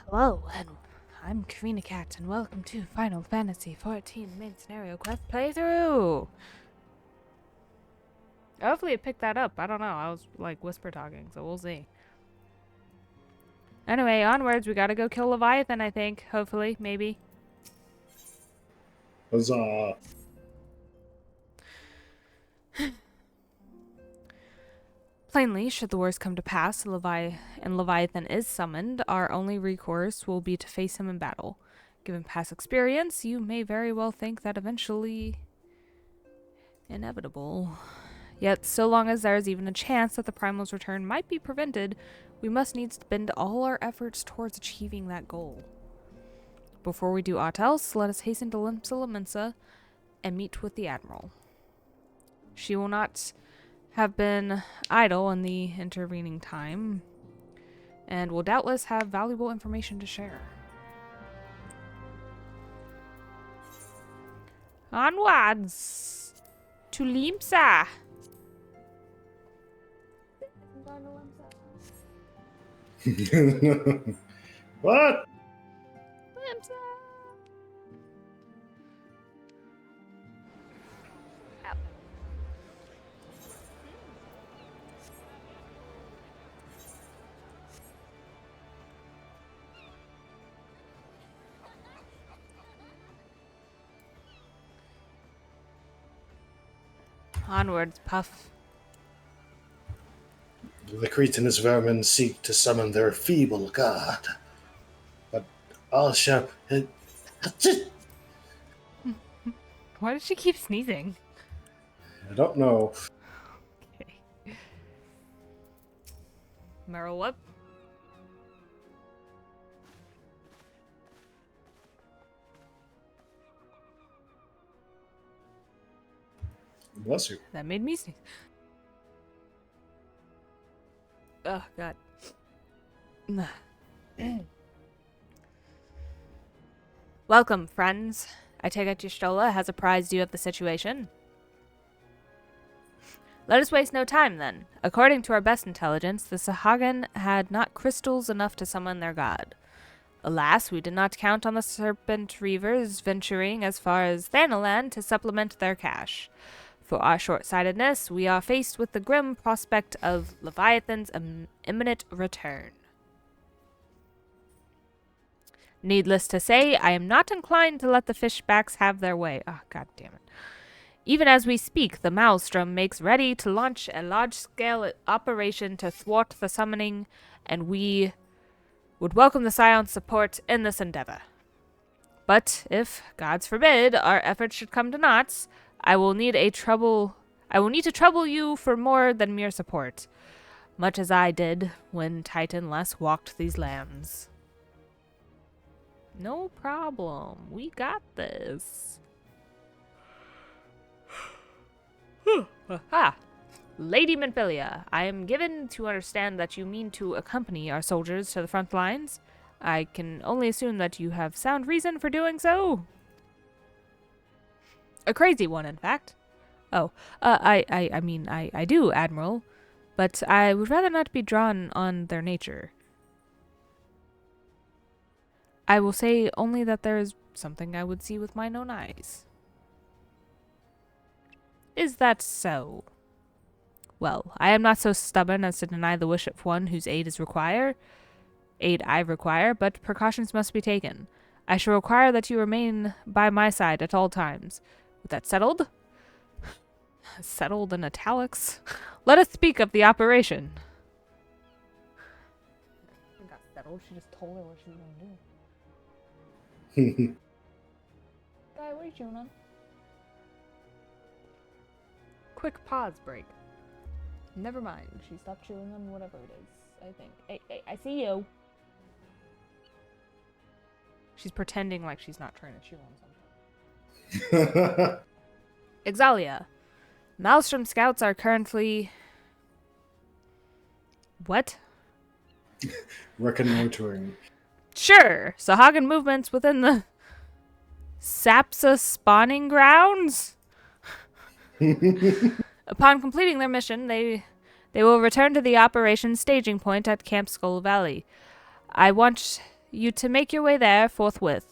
Hello, and I'm Koreina Cat, and welcome to Final Fantasy XIV main scenario quest playthrough. Hopefully it picked that up. I don't know. I was like whisper talking, so we'll see. Anyway, onwards. We gotta go kill Leviathan, I think. Hopefully, maybe. Huzzah. Plainly, should the worst come to pass, and Leviathan is summoned, our only recourse will be to face him in battle. Given past experience, you may very well think that eventually inevitable. Yet, so long as there is even a chance that the Primal's return might be prevented, we must needs bend all our efforts towards achieving that goal. Before we do aught else, let us hasten to Limsa and meet with the Admiral. She will not have been idle in the intervening time, and will doubtless have valuable information to share. Onwards to Limsa! What? Limsa! Onwards, Puff. The cretinous vermin seek to summon their feeble god. But all shall... Why does she keep sneezing? I don't know. Okay. Meryl, what? Bless you. That made me sneeze. Oh, God. Welcome, friends. I take it Y'shtola has apprised you of the situation. Let us waste no time, then. According to our best intelligence, the Sahagin had not crystals enough to summon their god. Alas, we did not count on the Serpent Reavers venturing as far as Thanalan to supplement their cache. For our short-sightedness, we are faced with the grim prospect of Leviathan's imminent return. Needless to say, I am not inclined to let the fishbacks have their way. Ah, God damn it. Even as we speak, the Maelstrom makes ready to launch a large-scale operation to thwart the summoning, and we would welcome the Scion's support in this endeavor. But if, gods forbid, our efforts should come to naught, I will need to trouble you for more than mere support, much as I did when Titan last walked these lands. No problem. We got this. Ah, Lady Menphilia, I am given to understand that you mean to accompany our soldiers to the front lines. I can only assume that you have sound reason for doing so. A crazy one, in fact. Oh, I mean, I do, Admiral, but I would rather not be drawn on their nature. I will say only that there is something I would see with mine own eyes. Is that so? Well, I am not so stubborn as to deny the wish of one whose aid I require, but precautions must be taken. I shall require that you remain by my side at all times. With that settled? Settled in italics? Let us speak of the operation. It got settled. She just told her what she was going to do. Guy, what are you chewing on? Quick pause break. Never mind. She stopped chewing on whatever it is, I think. Hey, I see you. She's pretending like she's not trying to chew on something. Exalia. Maelstrom scouts are currently... What? Reconnoitering. Sure. Sahagin movements within the Sapsa spawning grounds? Upon completing their mission, they will return to the operations staging point at Camp Skull Valley. I want you to make your way there forthwith,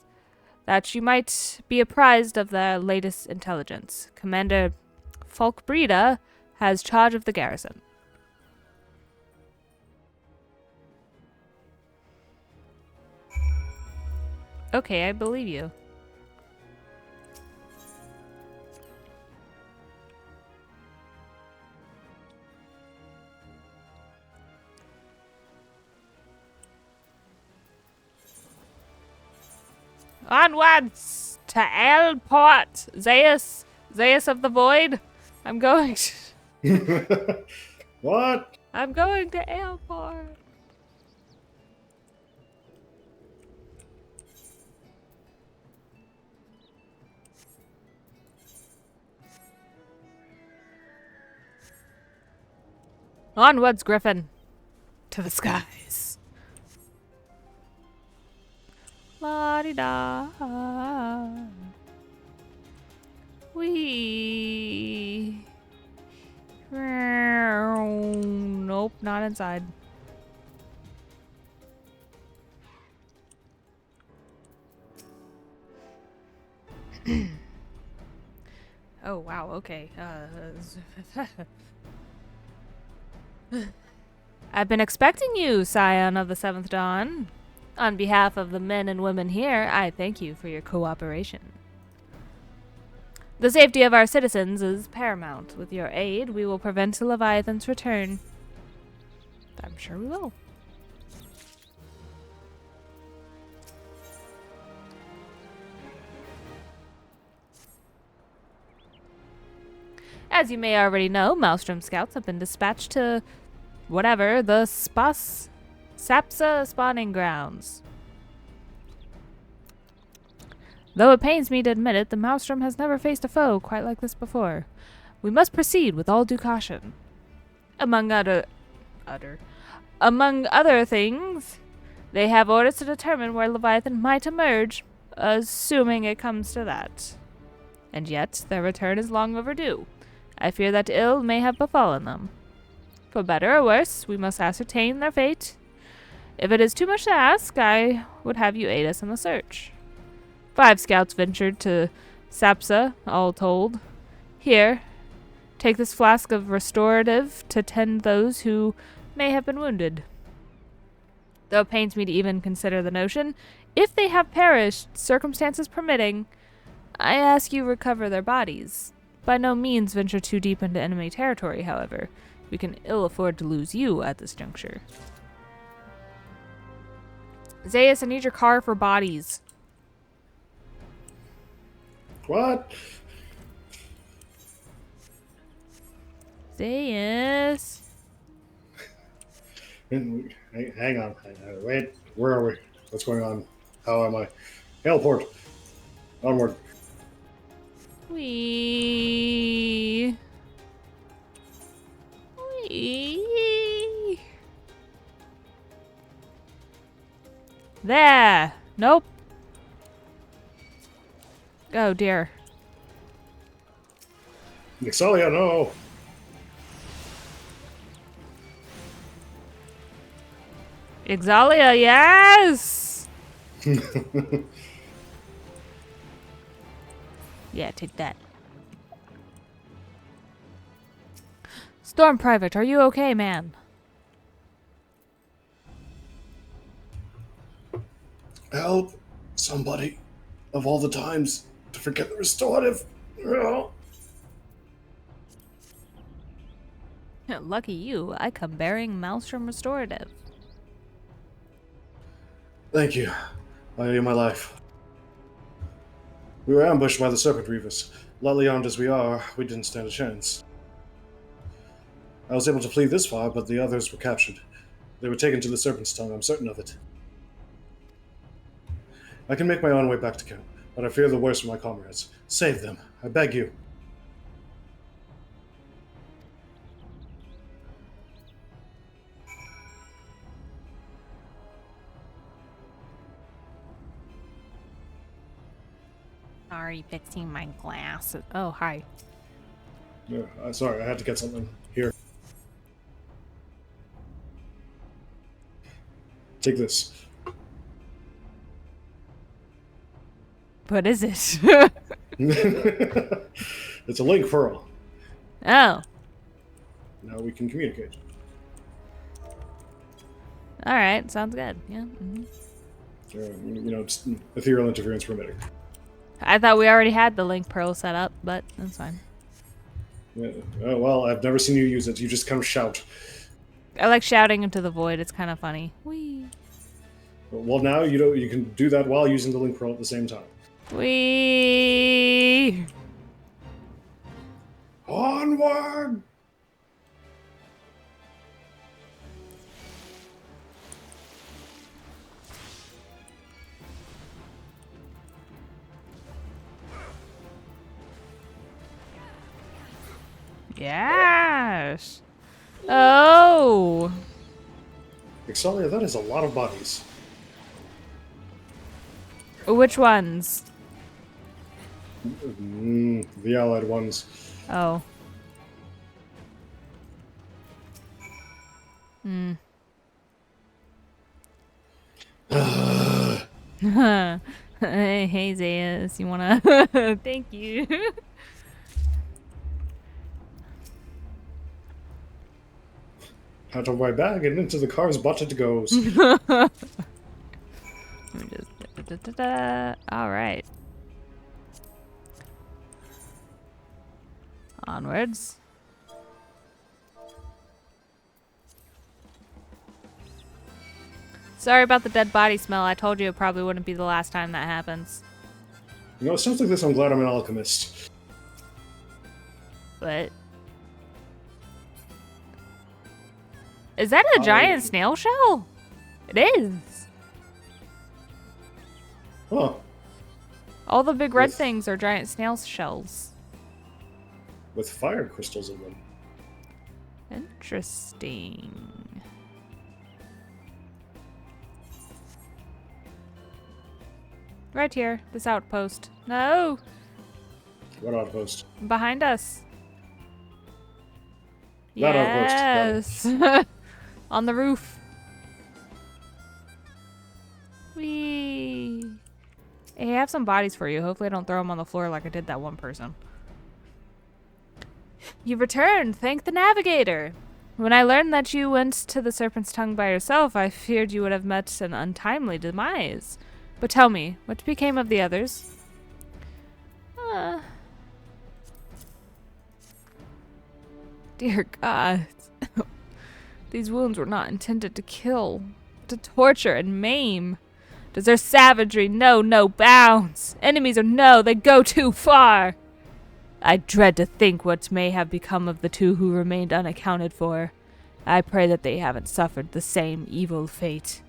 that you might be apprised of their latest intelligence. Commander Falkbreda has charge of the garrison. Okay, I believe you. Onwards to Airport, Xaeus, Xaeus of the Void. I'm going to... What? I'm going to Airport. Onwards, Griffin. To the skies. La-di-da. Wee. Nope, not inside. Oh, wow, okay. I've been expecting you, Scion of the Seventh Dawn. On behalf of the men and women here, I thank you for your cooperation. The safety of our citizens is paramount. With your aid, we will prevent the Leviathan's return. I'm sure we will. As you may already know, Maelstrom scouts have been dispatched to whatever, the Sapsa spawning grounds. Though it pains me to admit it, the Maelstrom has never faced a foe quite like this before. We must proceed with all due caution. Among other things, they have orders to determine where Leviathan might emerge, assuming it comes to that. And yet, their return is long overdue. I fear that ill may have befallen them. For better or worse, we must ascertain their fate. If it is too much to ask, I would have you aid us in the search. 5 scouts ventured to Sapsa, all told. Here, take this flask of restorative to tend those who may have been wounded. Though it pains me to even consider the notion, if they have perished, circumstances permitting, I ask you recover their bodies. By no means venture too deep into enemy territory, however. We can ill afford to lose you at this juncture. Xaeus, I need your car for bodies. What? Xaeus. Hang on. Wait. Where are we? What's going on? How am I? Hellport. Onward. Wee. There. Nope. Oh dear. Xalia, no. Xalia, yes. Yeah, take that. Storm Private, are you okay, man? Help somebody of all the times to forget the restorative. Lucky you, I come bearing Maelstrom Restorative. Thank you. I owe you my life. We were ambushed by the Serpent Reavers. Lightly armed as we are, we didn't stand a chance. I was able to flee this far, but the others were captured. They were taken to the Serpent's Tongue, I'm certain of it. I can make my own way back to camp, but I fear the worst for my comrades. Save them, I beg you. Sorry, fixing my glasses. Oh, hi. Yeah, sorry, I had to get something. Here. Take this. What is it? It's a link Whorl. Oh. Now we can communicate. Alright, sounds good. Yeah. Just ethereal interference permitting. I thought we already had the link pearl set up, but that's fine. Yeah. Oh, well, I've never seen you use it. You just kind of shout. I like shouting into the void. It's kind of funny. Whee! Well, now you can do that while using the link pearl at the same time. Whee! Onward! Yes! Oh! Ixalia, that is a lot of bodies. Which ones? The allied ones. Oh. Hmm. Hey, Xaeus, you wanna... Thank you. Out of my bag and into the car's butt it goes. Alright. Onwards. Sorry about the dead body smell. I told you it probably wouldn't be the last time that happens. It sounds like this. I'm glad I'm an alchemist. But... Is that a giant snail shell? It is. Huh. All the big red things are giant snail shells. With fire crystals in them. Interesting. Right here, this outpost. No! What outpost? Behind us. That yes. outpost. On the roof. Whee! Hey, I have some bodies for you. Hopefully I don't throw them on the floor like I did that one person. You've returned. Thank the navigator. When I learned that you went to the Serpent's Tongue by yourself, I feared you would have met an untimely demise. But tell me, what became of the others? Dear God. These wounds were not intended to kill, to torture and maim. Does their savagery know no bounds? Enemies or no, they go too far. I dread to think what may have become of the two who remained unaccounted for. I pray that they haven't suffered the same evil fate.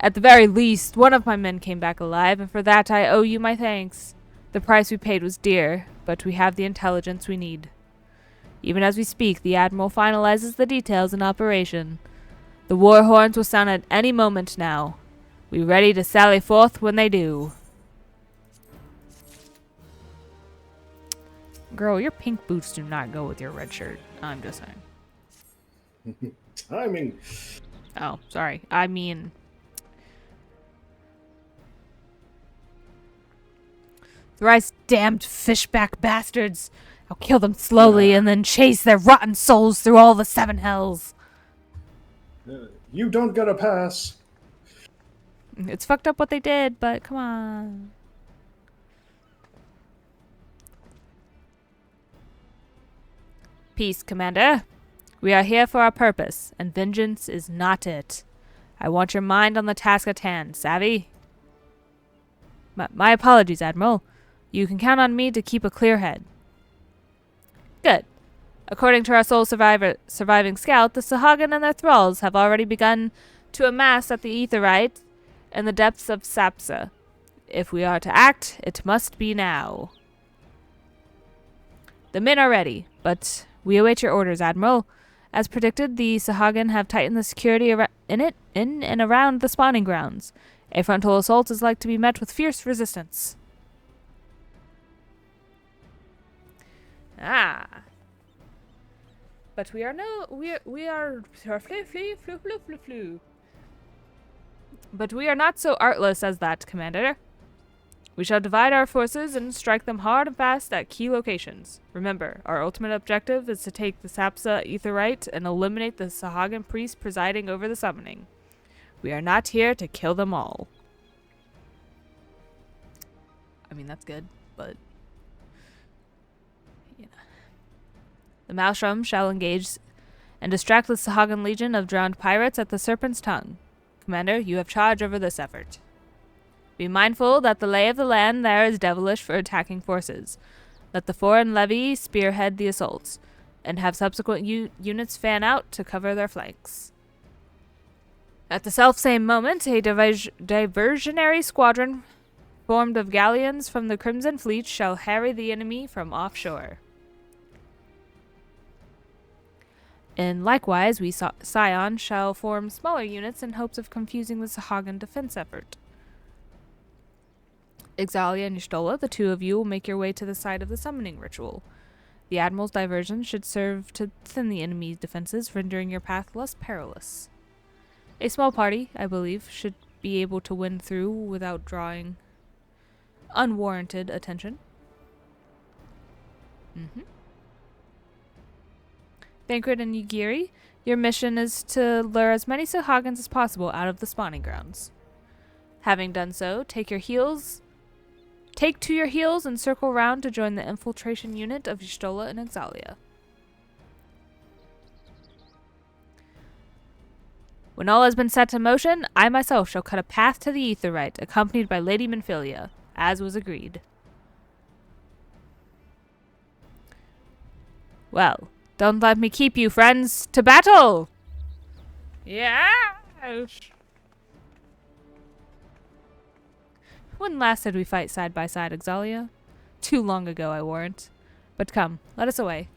At the very least, one of my men came back alive, and for that I owe you my thanks. The price we paid was dear, but we have the intelligence we need. Even as we speak, the Admiral finalizes the details in operation. The war horns will sound at any moment now. We ready to sally forth when they do. Girl, your pink boots do not go with your red shirt. I'm just saying. Timing. Oh, sorry. I mean... Thrice damned fishback bastards! I'll kill them slowly and then chase their rotten souls through all the seven hells. You don't get a pass. It's fucked up what they did, but come on. Peace, Commander. We are here for our purpose, and vengeance is not it. I want your mind on the task at hand, savvy? My apologies, Admiral. You can count on me to keep a clear head. Good. According to our sole surviving scout, the Sahagin and their thralls have already begun to amass at the Aetheryte in the depths of Sapsa. If we are to act, it must be now. The men are ready, but we await your orders, Admiral. As predicted, the Sahagin have tightened the security in and around the spawning grounds. A frontal assault is like to be met with fierce resistance. Ah. But we are But we are not so artless as that, Commander. We shall divide our forces and strike them hard and fast at key locations. Remember, our ultimate objective is to take the Sapsa Aetheryte and eliminate the Sahagan priest presiding over the summoning. We are not here to kill them all. I mean, that's good, but... yeah. The Maelstrom shall engage and distract the Sahagan Legion of drowned pirates at the Serpent's Tongue. Commander, you have charge over this effort. Be mindful that the lay of the land there is devilish for attacking forces. Let the foreign levy spearhead the assaults, and have subsequent units fan out to cover their flanks. At the self-same moment, a diversionary squadron formed of galleons from the Crimson Fleet shall harry the enemy from offshore. And likewise, we Scion shall form smaller units in hopes of confusing the Sahagan defense effort. Xaeus and Y'shtola, the two of you will make your way to the site of the summoning ritual. The Admiral's diversion should serve to thin the enemy's defenses, rendering your path less perilous. A small party, I believe, should be able to win through without drawing unwarranted attention. Thancred and Ygiri, your mission is to lure as many Sahagans as possible out of the spawning grounds. Having done so, take to your heels and circle round to join the infiltration unit of Y'shtola and Xaeus. When all has been set in motion, I myself shall cut a path to the Aetheryte, accompanied by Lady Minfilia, as was agreed. Well, don't let me keep you, friends. To battle! Yes! When last did we fight side by side, Xaeus? Too long ago, I warrant. But come, let us away.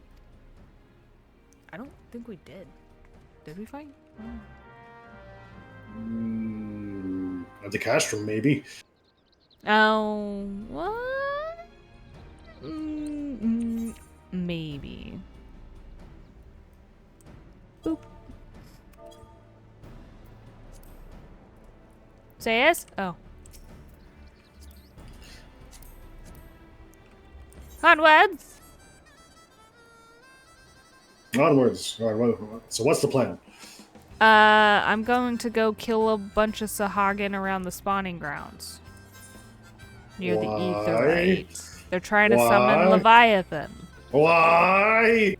I don't think we did. Did we fight? At the castrum, maybe. Oh, what? Maybe. Boop. Xaeus? Oh. Onwards! Onwards. All right, so what's the plan? I'm going to go kill a bunch of Sahagan around the spawning grounds. Near the Aetheryte. They're trying to summon Leviathan. Why?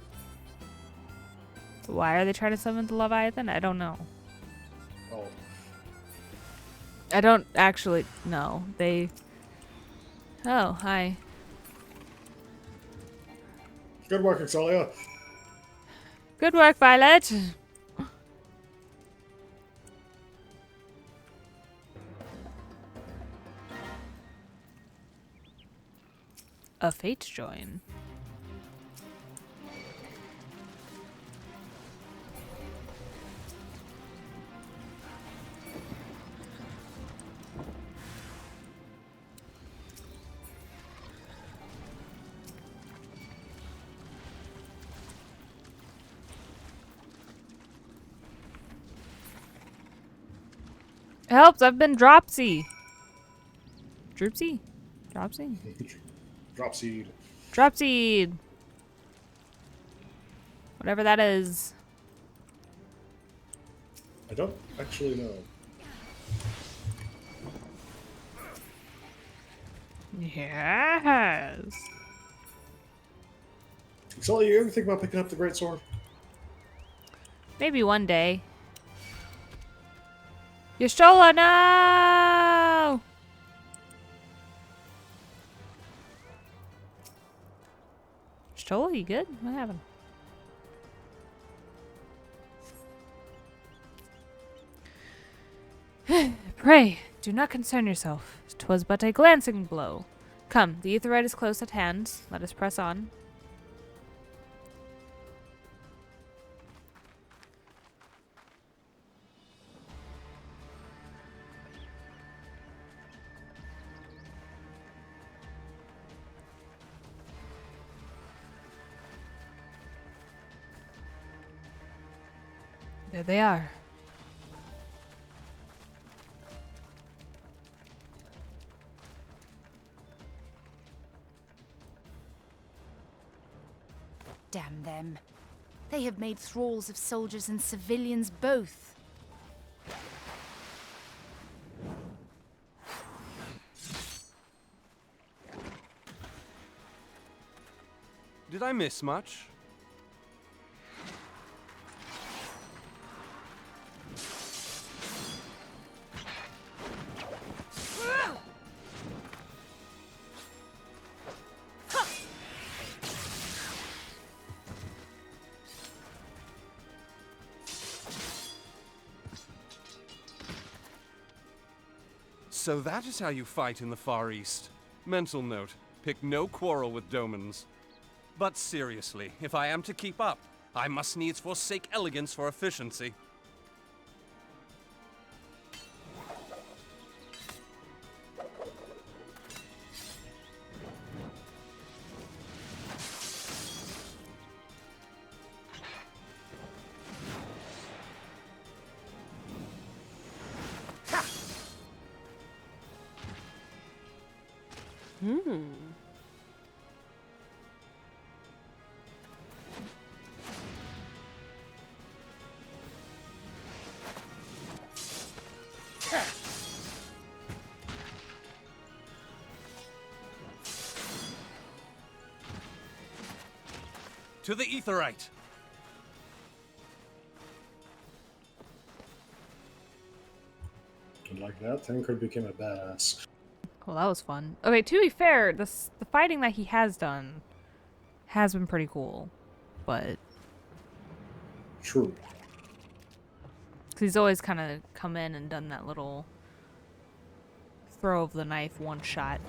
Why are they trying to summon the Leviathan? I don't know. Oh. I don't actually know. They... Oh, hi. Good work, Xaeus. Good work, Violet. A fate join. Helps, I've been dropsy. Droopsy? Dropsy? Dropseed. Dropseed. Whatever that is. I don't actually know. Yes. Xaeus, you ever think about picking up the greatsword? Maybe one day. Y'shtola, no! Y'shtola, you good? What happened? Pray, do not concern yourself. 'Twas but a glancing blow. Come, the Aetheryte is close at hand. Let us press on. There they are. Damn them. They have made thralls of soldiers and civilians both. Did I miss much? So that is how you fight in the Far East. Mental note, pick no quarrel with Domans. But seriously, if I am to keep up, I must needs forsake elegance for efficiency. To the Aetheryte! And like that, Tancred became a badass. Well, that was fun. Okay, to be fair, the fighting that he has done has been pretty cool, but True. 'cause he's always kind of come in and done that little throw of the knife one shot.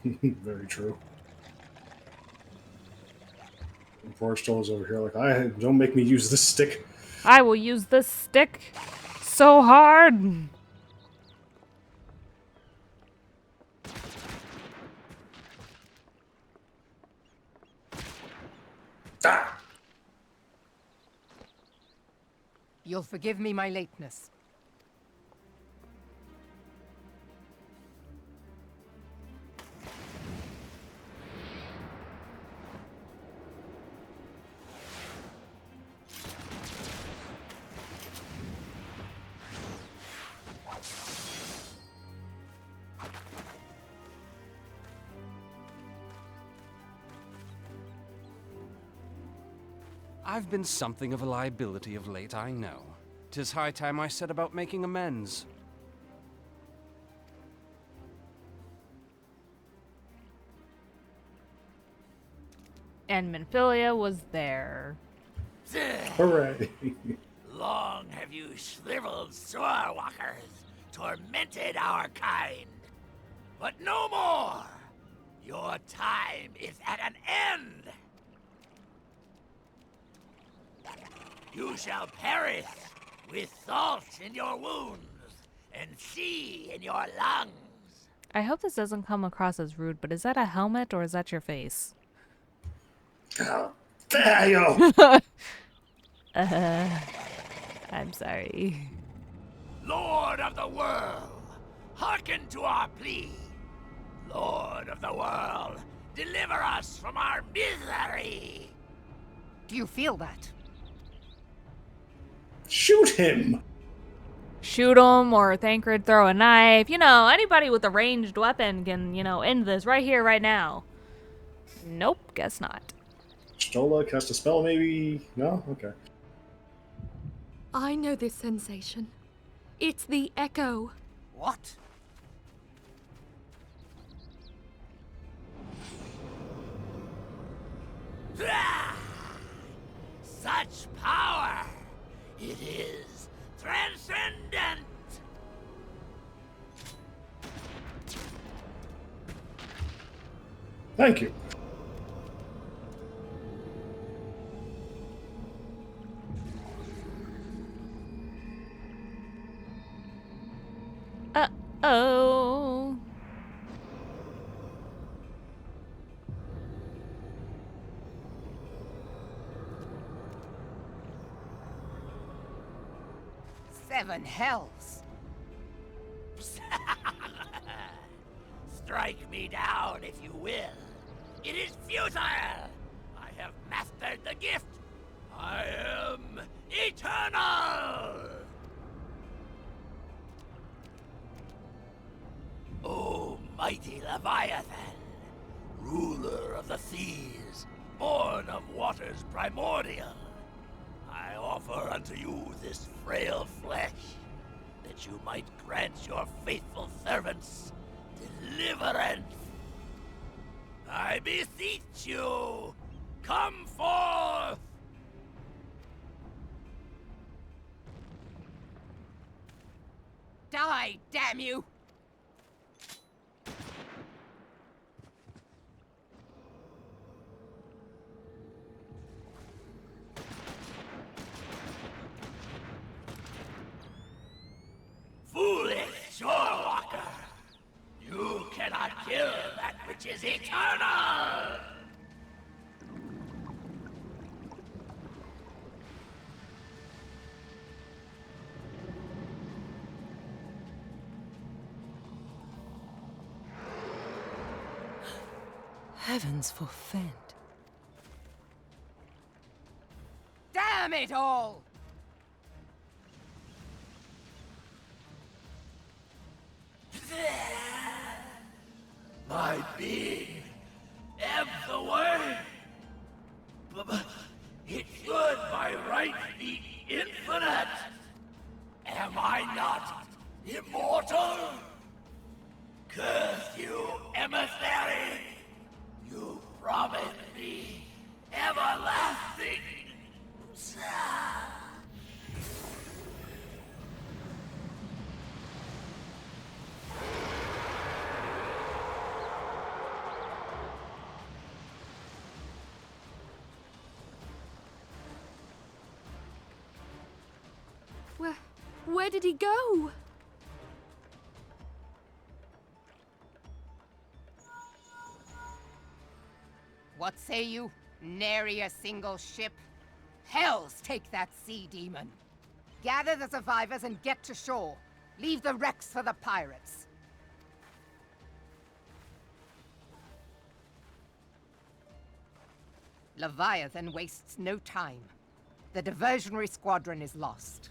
Very true. And Forrestal is over here like, don't make me use this stick. I will use this stick so hard. Ah! You'll forgive me my lateness. I've been something of a liability of late, I know. 'Tis high time I set about making amends. And Minfilia was there. Hooray! Long have you shriveled swordwalkers tormented our kind. But no more! Your time is at an end! You shall perish with salt in your wounds and sea in your lungs. I hope this doesn't come across as rude, but is that a helmet or is that your face? Oh, damn! I'm sorry. Lord of the world, hearken to our plea. Lord of the world, deliver us from our misery. Do you feel that? Shoot him! Shoot him or Tancred throw a knife. You know, anybody with a ranged weapon can, end this right here, right now. Nope, guess not. Stola cast a spell, maybe? No? Okay. I know this sensation. It's the echo. What? Ah! Such power! It is transcendent! Thank you. Uh-oh. Seven hells. Strike me down if you will. It is futile! I have mastered the gift. I am eternal! O mighty Leviathan, ruler of the seas, born of waters primordial, I offer unto you this frail flesh, that you might grant your faithful servants deliverance. I beseech you, come forth! Die, damn you! Foolish shorewalker! You cannot kill that which is eternal! Heavens forfend. Damn it all! My being ebbs away. But it should by right be infinite. Am I not immortal? Curse you, emissary! You promised me everlasting. Where did he go? What say you? Nary a single ship? Hells take that sea demon! Gather the survivors and get to shore. Leave the wrecks for the pirates. Leviathan wastes no time. The diversionary squadron is lost.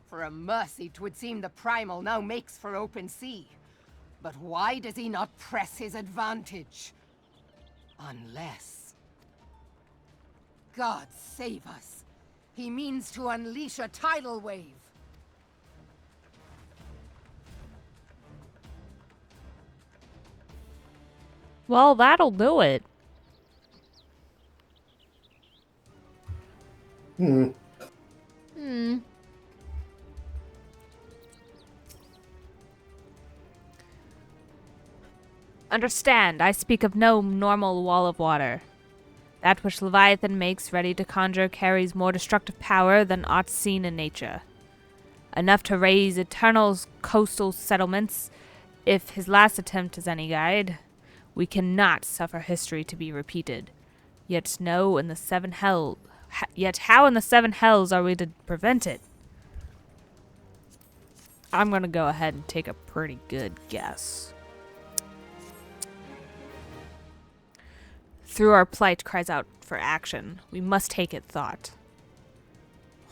For a mercy, 'twould seem the Primal now makes for open sea. But why does he not press his advantage? Unless... God save us. He means to unleash a tidal wave. Well, that'll do it. Hmm. Understand, I speak of no normal wall of water. That which Leviathan makes ready to conjure carries more destructive power than aught seen in nature. Enough to raise eternal coastal settlements, if his last attempt is any guide. We cannot suffer history to be repeated. Yet how in the seven hells are we to prevent it? I'm gonna go ahead and take a pretty good guess. Through our plight cries out for action. We must take it thought.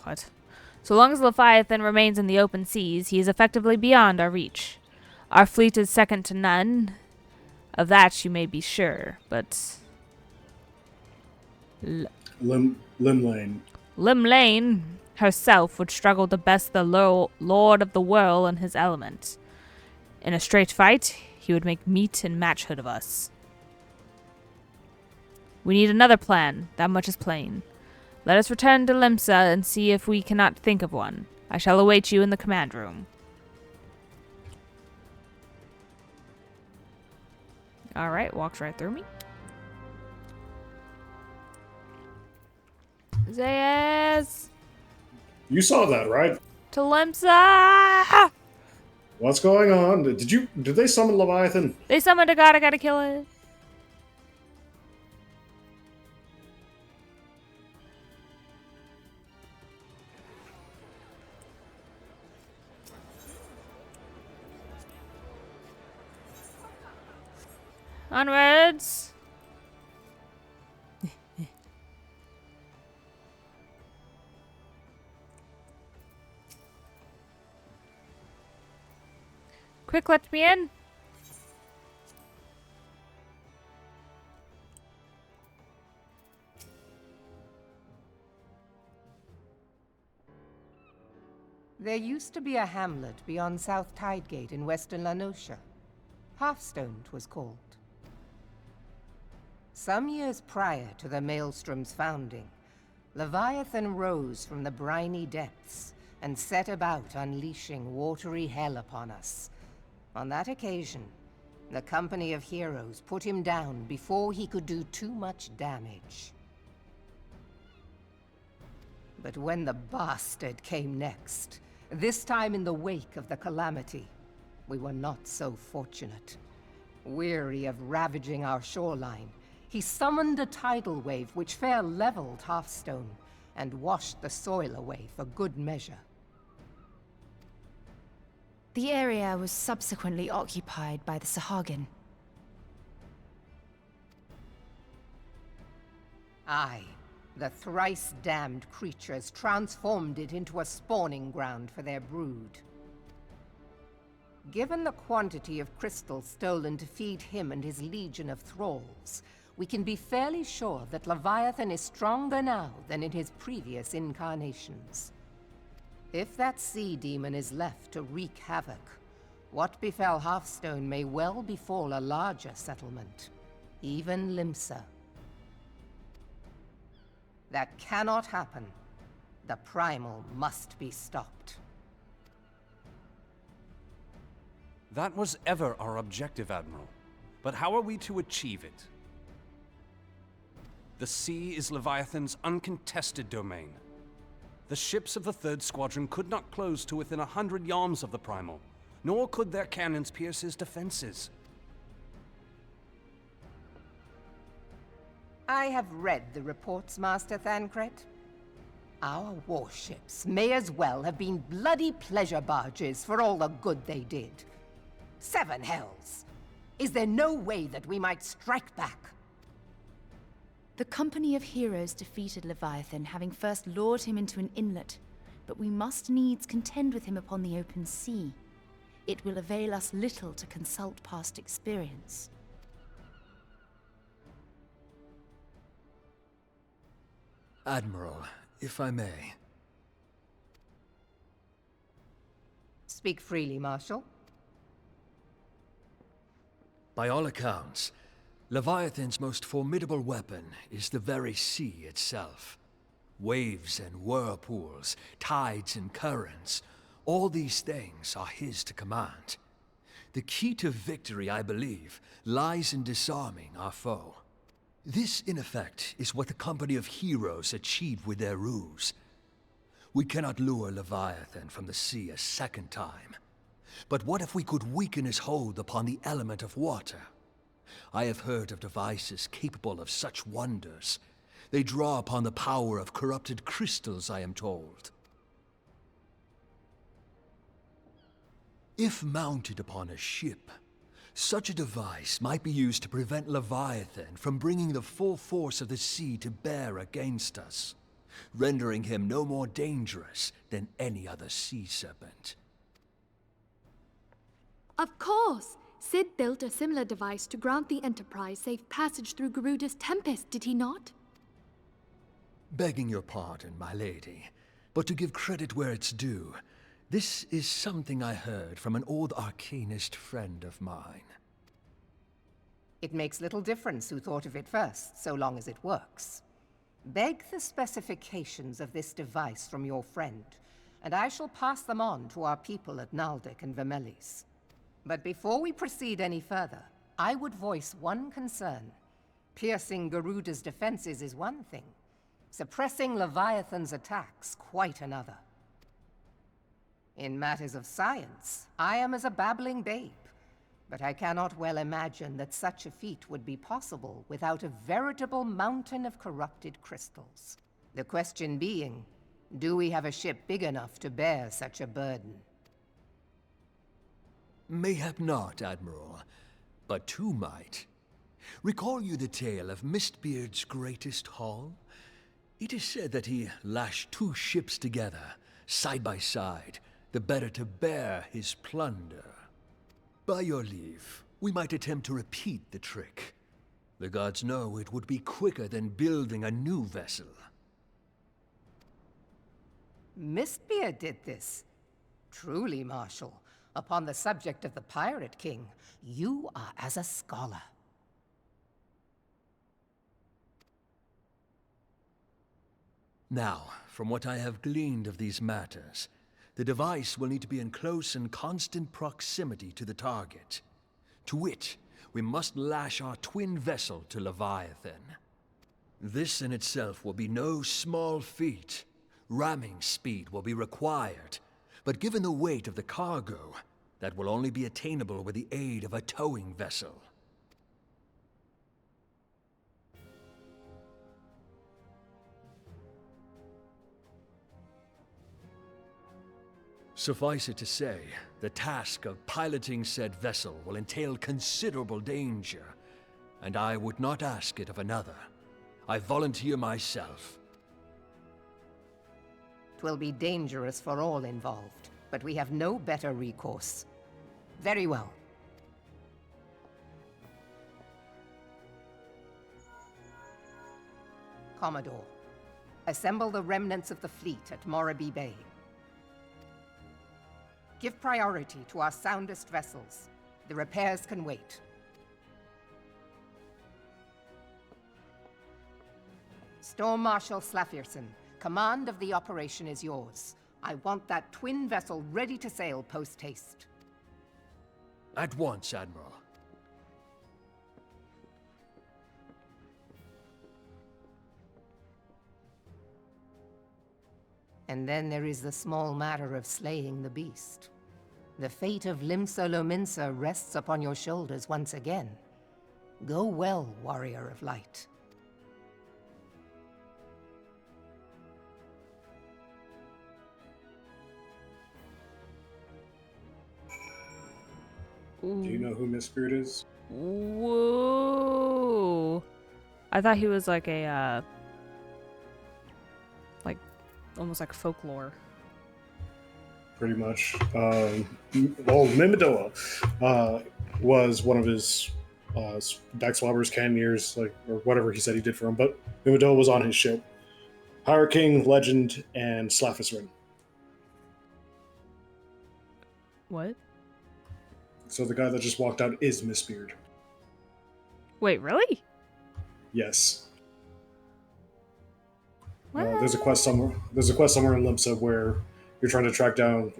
What? So long as Leviathan remains in the open seas, he is effectively beyond our reach. Our fleet is second to none. Of that you may be sure, but... Limlane. Limlane herself would struggle to best the Lord of the Whorl in his element. In a straight fight, he would make meat and matchhood of us. We need another plan, that much is plain. Let us return to Limsa and see if we cannot think of one. I shall await you in the command room. Alright, walks right through me. Xaeus! You saw that, right? To Limsa! What's going on? Did they summon Leviathan? They summoned a god, I gotta kill it. Onwards. Quick, let me in. There used to be a hamlet beyond South Tidegate in western La Noscia. Halfstone, 'twas called. Some years prior to the Maelstrom's founding, Leviathan rose from the briny depths and set about unleashing watery hell upon us. On that occasion, the Company of Heroes put him down before he could do too much damage. But when the bastard came next, this time in the wake of the calamity, we were not so fortunate. Weary of ravaging our shoreline, he summoned a tidal wave which fair leveled Halfstone and washed the soil away for good measure. The area was subsequently occupied by the Sahagin. Aye, the thrice-damned creatures transformed it into a spawning ground for their brood. Given the quantity of crystals stolen to feed him and his legion of thralls, we can be fairly sure that Leviathan is stronger now than in his previous incarnations. If that sea demon is left to wreak havoc, what befell Halfstone may well befall a larger settlement, even Limsa. That cannot happen. The Primal must be stopped. That was ever our objective, Admiral. But how are we to achieve it? The sea is Leviathan's uncontested domain. The ships of the 3rd Squadron could not close to within 100 yards of the Primal, nor could their cannons pierce his defenses. I have read the reports, Master Thancred. Our warships may as well have been bloody pleasure barges for all the good they did. 7 hells! Is there no way that we might strike back? The Company of Heroes defeated Leviathan, having first lured him into an inlet, but we must needs contend with him upon the open sea. It will avail us little to consult past experience. Admiral, if I may. Speak freely, Marshal. By all accounts, Leviathan's most formidable weapon is the very sea itself. Waves and whirlpools, tides and currents, all these things are his to command. The key to victory, I believe, lies in disarming our foe. This, in effect, is what the Company of Heroes achieved with their ruse. We cannot lure Leviathan from the sea a second time. But what if we could weaken his hold upon the element of water? I have heard of devices capable of such wonders. They draw upon the power of corrupted crystals, I am told. If mounted upon a ship, such a device might be used to prevent Leviathan from bringing the full force of the sea to bear against us, rendering him no more dangerous than any other sea serpent. Of course! Sid built a similar device to grant the Enterprise safe passage through Garuda's Tempest, did he not? Begging your pardon, my lady, but to give credit where it's due, this is something I heard from an old arcanist friend of mine. It makes little difference who thought of it first, so long as it works. Beg the specifications of this device from your friend, and I shall pass them on to our people at Naldic and Vermelis. But before we proceed any further, I would voice one concern. Piercing Garuda's defenses is one thing. Suppressing Leviathan's attacks, quite another. In matters of science, I am as a babbling babe, but I cannot well imagine that such a feat would be possible without a veritable mountain of corrupted crystals. The question being, do we have a ship big enough to bear such a burden? Mayhap not, Admiral, but 2 might. Recall you the tale of Mistbeard's greatest haul? It is said that he lashed 2 ships together, side by side, the better to bear his plunder. By your leave, we might attempt to repeat the trick. The gods know it would be quicker than building a new vessel. Mistbeard did this. Truly, Marshal, upon the subject of the Pirate King, you are as a scholar. Now, from what I have gleaned of these matters, the device will need to be in close and constant proximity to the target. To wit, we must lash our twin vessel to Leviathan. This in itself will be no small feat. Ramming speed will be required, but given the weight of the cargo, that will only be attainable with the aid of a towing vessel. Suffice it to say, the task of piloting said vessel will entail considerable danger, and I would not ask it of another. I volunteer myself. 'Twill be dangerous for all involved, but we have no better recourse. Very well. Commodore, assemble the remnants of the fleet at Morabee Bay. Give priority to our soundest vessels. The repairs can wait. Storm Marshal Slafirson, command of the operation is yours. I want that twin vessel ready to sail post-haste. At once, Admiral. And then there is the small matter of slaying the beast. The fate of Limsa Lominsa rests upon your shoulders once again. Go well, Warrior of Light. Do you know who Mistbeard is? Whoa. I thought he was like a, almost like folklore. Pretty much. Well, Mimidoa was one of his backswabbers, cannoneers, or whatever he said he did for him, but Mimidoa was on his ship. Pirate King, Legend, and Slafisrin. What? So the guy that just walked out is Mistbeard. Wait, really? Yes. There's a quest somewhere. There's a quest somewhere in Limsa where you're trying to track down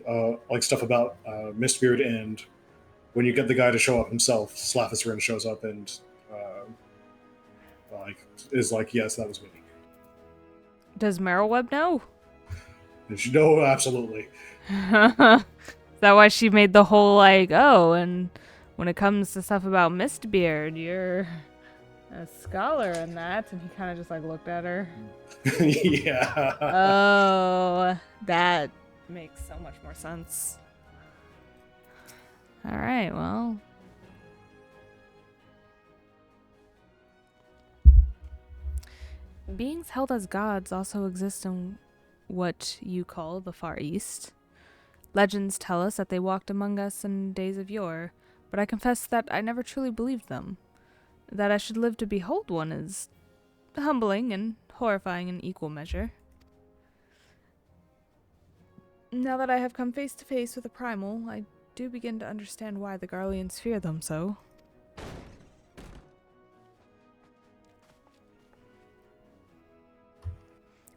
stuff about Mistbeard, and when you get the guy to show up himself, Slafisrin shows up and is like, "Yes, that was me." Does Merylweb know? And you know, absolutely. Is that why she made the whole and when it comes to stuff about Mistbeard, you're a scholar in that? And he kind of just looked at her. Yeah. Oh, that makes so much more sense. All right, well. Beings held as gods also exist in what you call the Far East. Legends tell us that they walked among us in days of yore, but I confess that I never truly believed them. That I should live to behold one is humbling and horrifying in equal measure. Now that I have come face to face with a primal, I do begin to understand why the Garleans fear them so.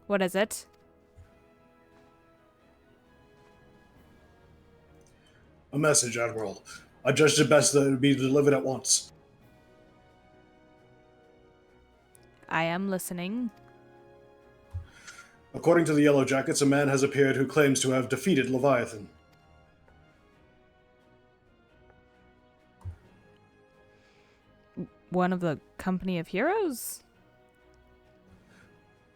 What is it? A message, Admiral. I judged it best that it would be delivered at once. I am listening. According to the Yellow Jackets, a man has appeared who claims to have defeated Leviathan. One of the company of heroes?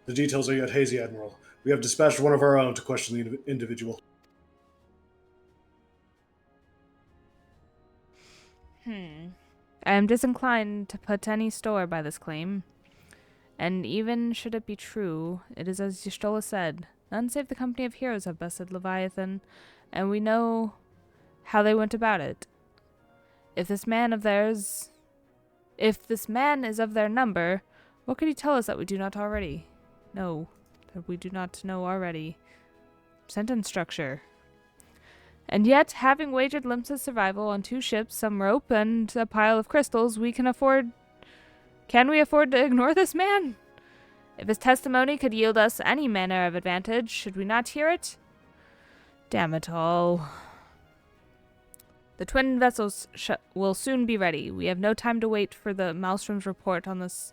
The details are yet hazy, Admiral. We have dispatched one of our own to question the individual. I am disinclined to put any store by this claim. And even should it be true, it is as Y'shtola said, none save the company of heroes have bested Leviathan, and we know how they went about it. If this man is of their number, what could he tell us that we do not already know? That we do not know already. Sentence structure. And yet, having wagered Limpsa's survival on 2 ships, some rope, and a pile of crystals, can we afford to ignore this man? If his testimony could yield us any manner of advantage, should we not hear it? Damn it all. The twin vessels will soon be ready. We have no time to wait for the Maelstrom's report on this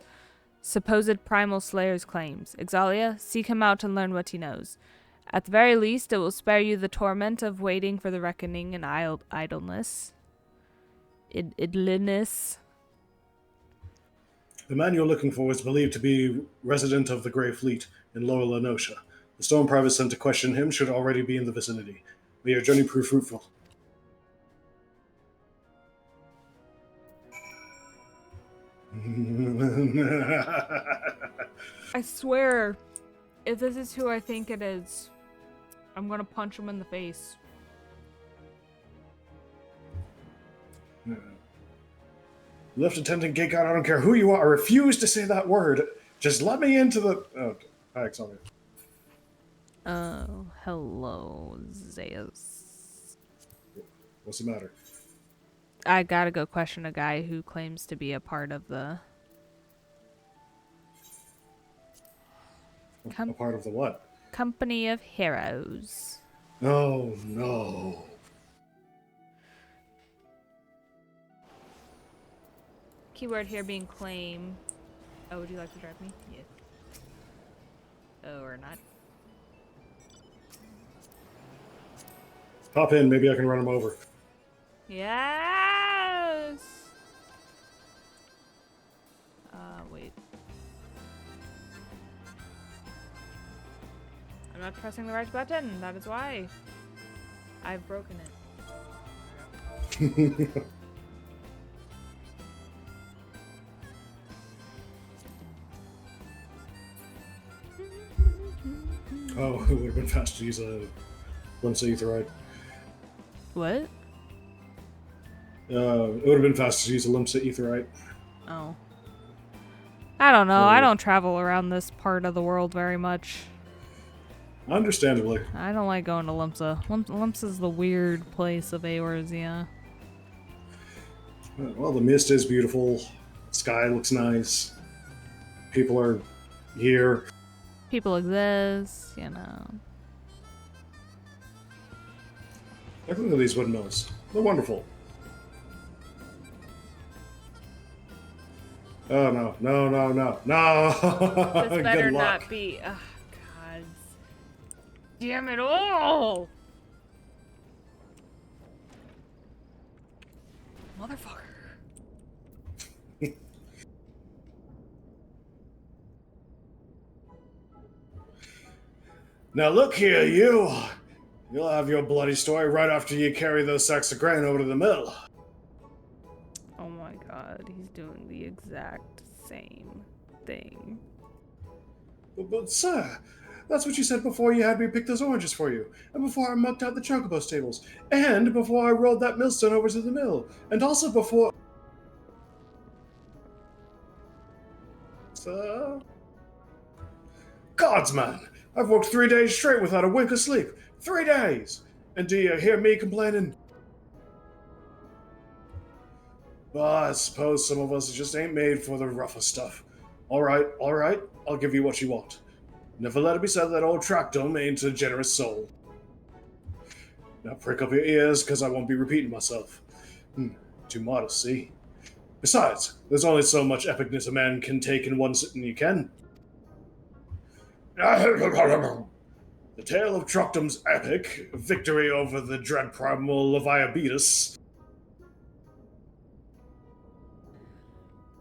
supposed primal slayer's claims. Xaeus, seek him out and learn what he knows. At the very least, it will spare you the torment of waiting for the reckoning and idleness. Idleness. The man you're looking for is believed to be resident of the Grey Fleet in Lower Lenosha. The Storm Private sent to question him should already be in the vicinity. May your journey prove fruitful. I swear, if this is who I think it is, I'm gonna punch him in the face. Lift attendant geek out, I don't care who you are. I refuse to say that word. Just let me into the... Oh, hi, Xaeus. Oh, hello, Xaeus. What's the matter? I gotta go question a guy who claims to be a part of the... A part of the what? Company of Heroes. Oh, no. Keyword here being claim. Oh, would you like to drive me? Yeah. Oh, or not. Hop in, maybe I can run him over. Yes! Wait. I'm not pressing the right button, that is why. I've broken it. Oh, it would have been faster to use a Limsa Aetheryte. What? It would have been faster to use a Limsa Aetheryte. Oh. I don't know. I don't travel around this part of the world very much. Understandably. I don't like going to Limsa. Limsa's the weird place of Eorzea. Well, the mist is beautiful. The sky looks nice. People are here. People exist, you know. Look at these windmills. They're wonderful. Oh, no. No, no, no. No! This better Good luck. not be... Oh, God. Damn it all! Motherfucker. Now look here, you! You'll have your bloody story right after you carry those sacks of grain over to the mill. Oh my god, he's doing the exact same thing. But sir, that's what you said before you had me pick those oranges for you, and before I mucked out the chocobo stables, and before I rolled that millstone over to the mill, and also before... Sir? Gods, man! I've worked 3 days straight without a wink of sleep. 3 days! And do you hear me complaining? Well, I suppose some of us just ain't made for the rougher stuff. Alright, I'll give you what you want. Never let it be said that old Tractum ain't a generous soul. Now prick up your ears, because I won't be repeating myself. Too modest, see? Besides, there's only so much epicness a man can take in one sitting you can. The tale of Troctum's epic, victory over the dread primal Leviabeetus.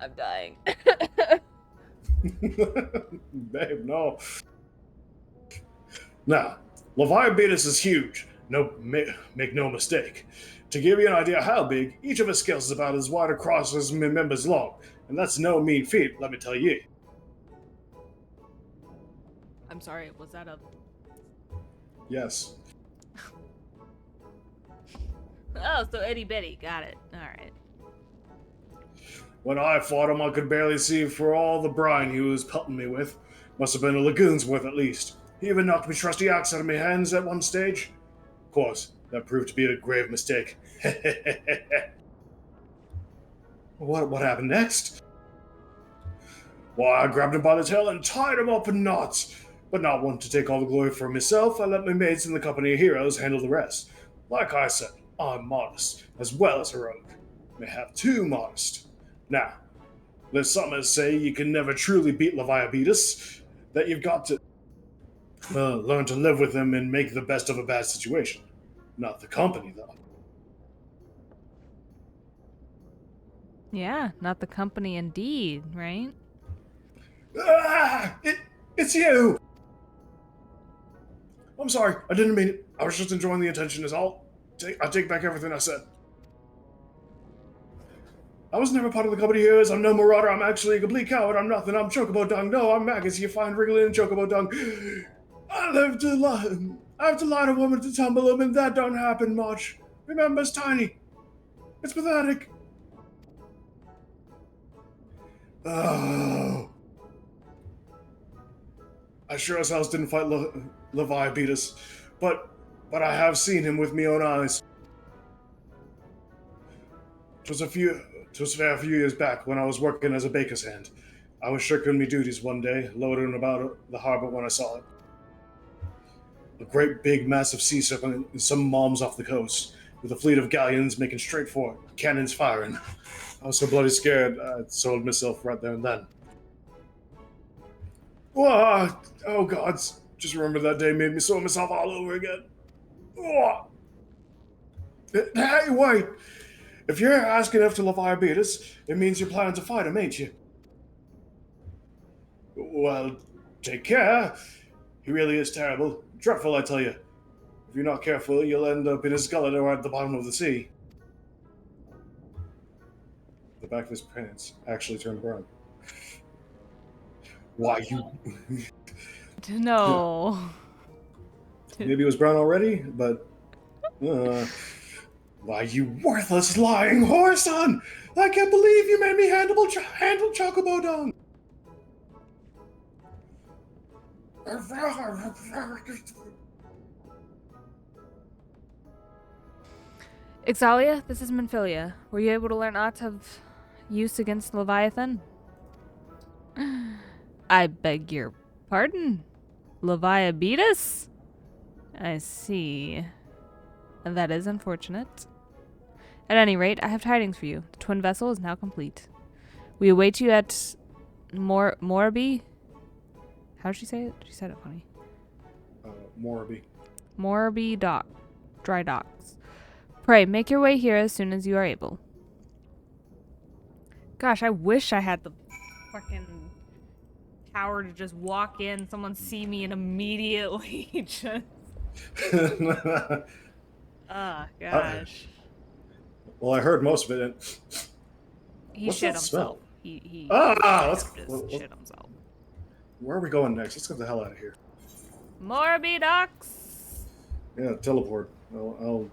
I'm dying. Babe, no. Now, Leviabeetus is huge. Make no mistake. To give you an idea how big, each of his scales is about as wide across as my members long, and that's no mean feat, let me tell you. I'm sorry, was that a... Yes. Oh, so itty bitty, got it. Alright. When I fought him, I could barely see for all the brine he was pelting me with. Must have been a lagoon's worth at least. He even knocked me trusty axe out of my hands at one stage. Of course, that proved to be a grave mistake. What happened next? Why, I grabbed him by the tail and tied him up in knots. But not wanting to take all the glory for myself, I let my mates in the company of heroes handle the rest. Like I said, I'm modest, as well as heroic. Mayhap too modest. Now, there's some that say you can never truly beat Leviabeetus, that you've got to learn to live with him and make the best of a bad situation. Not the company, though. Yeah, not the company indeed, right? Ah! It's you! I'm sorry, I didn't mean it. I was just enjoying the attention is all. I take back everything I said. I was never part of the company heroes. I'm no marauder. I'm actually a complete coward. I'm nothing. I'm Chocobo Dung. No, I'm maggots. You find wriggling in Chocobo Dung. I have to lie to a woman to tumble him, and that don't happen much. Remember, it's tiny. It's pathetic. Oh. I sure as hell didn't fight Leviabeetus, but I have seen him with me own eyes. It was a fair few years back when I was working as a baker's hand. I was shirking me duties one day, loitering about the harbor when I saw it. A great big massive sea serpent and some moms off the coast, with a fleet of galleons making straight for it, cannons firing. I was so bloody scared, I sold myself right there and then. Oh gods, just remember that day made me sore myself all over again. Oh. Hey, wait! If you're asking after Leviabeetus, it means you're planning to fight him, ain't you? Well, take care. He really is terrible. Dreadful, I tell you. If you're not careful, you'll end up in his skeleton or at the bottom of the sea. The back of his pants actually turned brown. Why, you... No. Maybe it was brown already, but... Why, you worthless, lying whoreson! I can't believe you made me handle Chocobo Dung! Xaeus, this is Menphilia. Were you able to learn aught of use against Leviathan? I beg your pardon? Leviabeetus? I see. That is unfortunate. At any rate, I have tidings for you. The twin vessel is now complete. We await you at Moraby. How did she say it? She said it funny. Moraby. Moraby Dry Docks. Pray, make your way here as soon as you are able. Gosh, I wish I had the fucking power to just walk in, someone see me, and immediately just... Oh, gosh. Well, I heard most of it. He What's shit that himself. smell? He let's shit himself. Where are we going next? Let's get the hell out of here. Moraby Docks. Yeah, teleport. I'll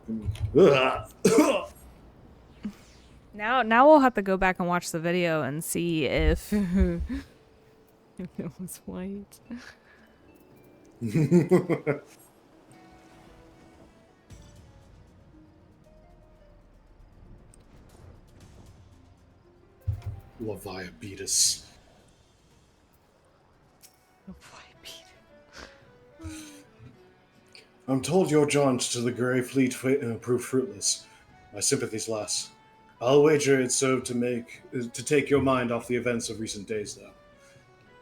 Now we'll have to go back and watch the video and see if if it was white. Leviabeetus. I'm told your jaunt to the Grey Fleet proved fruitless. My sympathies, lass. I'll wager it served to take your mind off the events of recent days, though.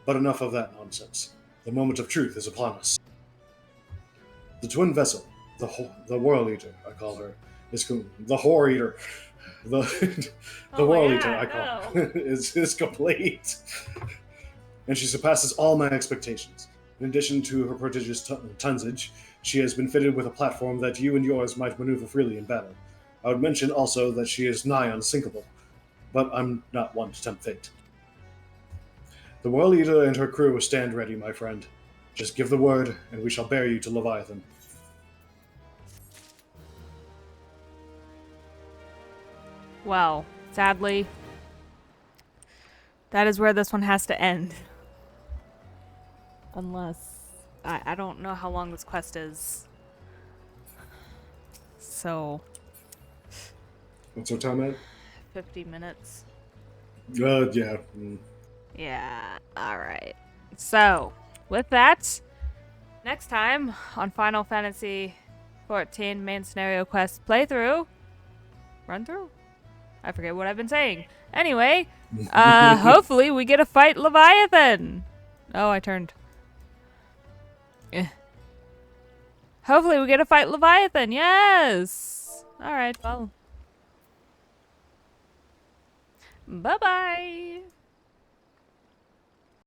But enough of that nonsense. The moment of truth is upon us. The twin vessel, the Whorl Eater, I call her, is the Whore Eater. The Whorl Eater, I call her, is complete. And she surpasses all my expectations. In addition to her prodigious tonnage, she has been fitted with a platform that you and yours might maneuver freely in battle. I would mention also that she is nigh unsinkable, but I'm not one to tempt fate. The Whorl Eater and her crew will stand ready, my friend. Just give the word, and we shall bear you to Leviathan. Well, sadly, That is where this one has to end. Unless... I don't know how long this quest is. So... What's our time at? 50 minutes. Yeah. Yeah, alright. So, with that, next time on Final Fantasy XIV main scenario quest playthrough, run through? I forget what I've been saying. Anyway, hopefully we get to fight Leviathan. Oh, I turned. Hopefully we get to fight Leviathan, yes! Alright, well. Bye-bye!